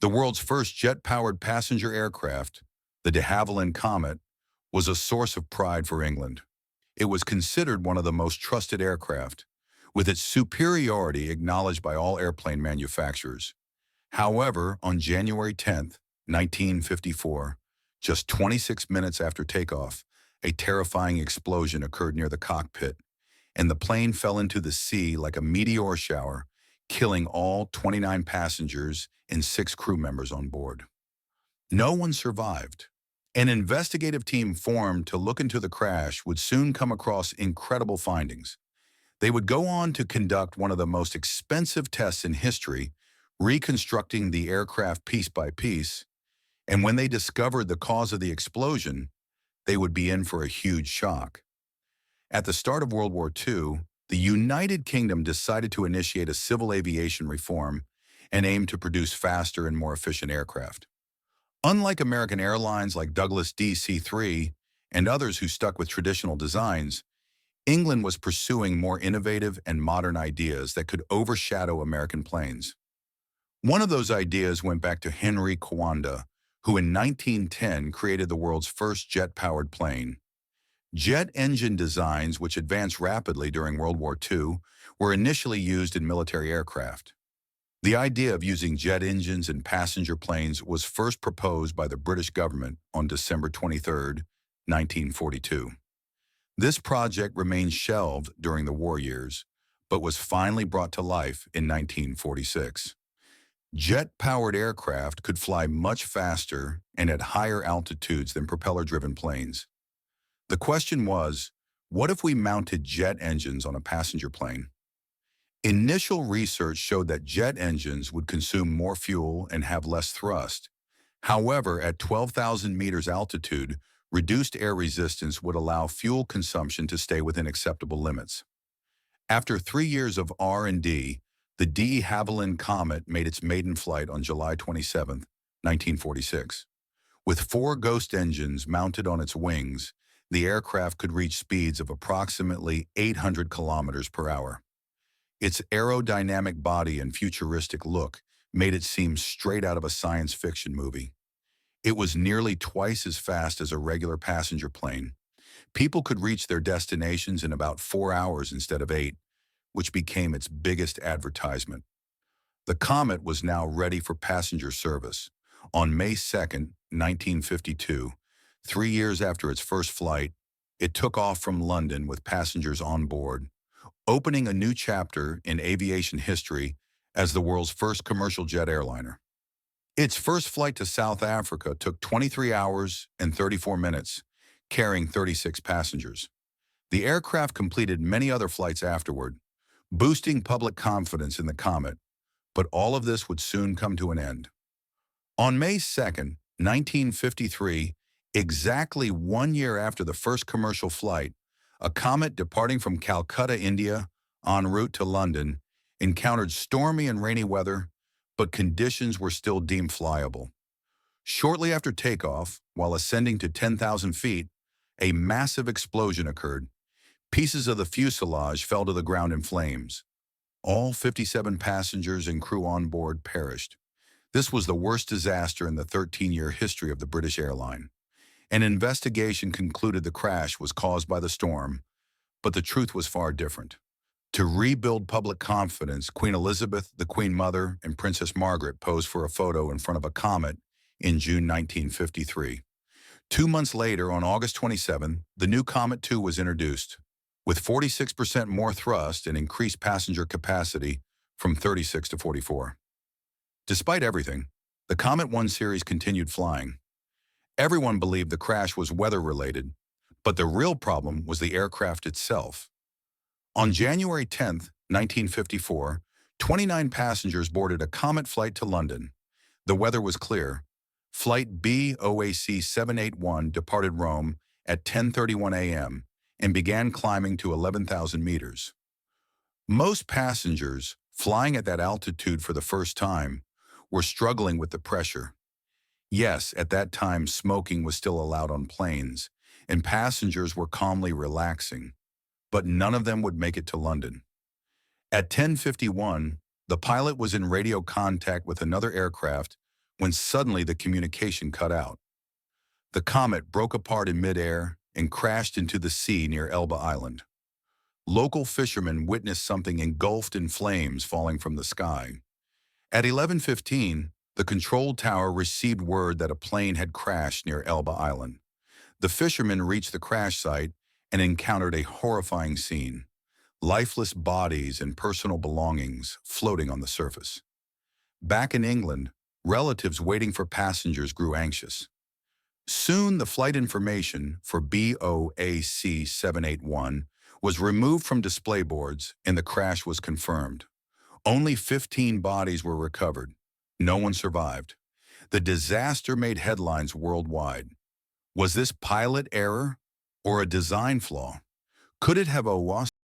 The world's first jet-powered passenger aircraft, the de Havilland Comet, was a source of pride for England. It was considered one of the most trusted aircraft, with its superiority acknowledged by all airplane manufacturers. However, on January 10th, 1954, just 26 minutes after takeoff, a terrifying explosion occurred near the cockpit, and the plane fell into the sea like a meteor shower, killing all 29 passengers and 6 crew members on board. No one survived. An investigative team formed to look into the crash would soon come across incredible findings. They would go on to conduct one of the most expensive tests in history, reconstructing the aircraft piece by piece, and when they discovered the cause of the explosion, they would be in for a huge shock. At the start of World War II, the United Kingdom decided to initiate a civil aviation reform and aim to produce faster and more efficient aircraft. Unlike American airlines like Douglas DC-3 and others who stuck with traditional designs, England was pursuing more innovative and modern ideas that could overshadow American planes. One of those ideas went back to Henry Coanda, who in 1910 created the world's first jet-powered plane. Jet engine designs, which advanced rapidly during World War II, were initially used in military aircraft. The idea of using jet engines in passenger planes was first proposed by the British government on December 23, 1942. This project remained shelved during the war years, but was finally brought to life in 1946. Jet-powered aircraft could fly much faster and at higher altitudes than propeller-driven planes. The question was, what if we mounted jet engines on a passenger plane? Initial research showed that jet engines would consume more fuel and have less thrust. However, at 12,000 meters altitude, reduced air resistance would allow fuel consumption to stay within acceptable limits. After 3 years of R&D, the de Havilland Comet made its maiden flight on July 27, 1946. With 4 Ghost engines mounted on its wings, the aircraft could reach speeds of approximately 800 kilometers per hour. Its aerodynamic body and futuristic look made it seem straight out of a science fiction movie. It was nearly twice as fast as a regular passenger plane. People could reach their destinations in about 4 hours instead of 8, which became its biggest advertisement. The Comet was now ready for passenger service. On May 2, 1952, 3 years after its first flight, it took off from London with passengers on board, opening a new chapter in aviation history as the world's first commercial jet airliner. Its first flight to South Africa took 23 hours and 34 minutes, carrying 36 passengers. The aircraft completed many other flights afterward, boosting public confidence in the Comet, but all of this would soon come to an end. On May 2, 1953, exactly 1 year after the first commercial flight, a Comet departing from Calcutta, India, en route to London, encountered stormy and rainy weather, but conditions were still deemed flyable. Shortly after takeoff, while ascending to 10,000 feet, a massive explosion occurred. Pieces of the fuselage fell to the ground in flames. All 57 passengers and crew on board perished. This was the worst disaster in the 13-year history of the British airline. An investigation concluded the crash was caused by the storm, but the truth was far different. To rebuild public confidence, Queen Elizabeth, the Queen Mother, and Princess Margaret posed for a photo in front of a Comet in June 1953. 2 months later, on August 27, the new Comet 2 was introduced, with 46% more thrust and increased passenger capacity from 36 to 44. Despite everything, the Comet 1 series continued flying. Everyone believed the crash was weather-related, but the real problem was the aircraft itself. On January 10, 1954, 29 passengers boarded a Comet flight to London. The weather was clear. Flight BOAC 781 departed Rome at 10:31 a.m. and began climbing to 11,000 meters. Most passengers, flying at that altitude for the first time, were struggling with the pressure. Yes, at that time, smoking was still allowed on planes, and passengers were calmly relaxing, but none of them would make it to London. At 10:51, the pilot was in radio contact with another aircraft when suddenly the communication cut out. The comet broke apart in midair and crashed into the sea near Elba Island. Local fishermen witnessed something engulfed in flames falling from the sky. At 11:15, the control tower received word that a plane had crashed near Elba Island. The fishermen reached the crash site and encountered a horrifying scene: lifeless bodies and personal belongings floating on the surface. Back in England, relatives waiting for passengers grew anxious. Soon, the flight information for BOAC 781 was removed from display boards and the crash was confirmed. Only 15 bodies were recovered. No one survived. The disaster made headlines worldwide. Was this pilot error or a design flaw? Could it have a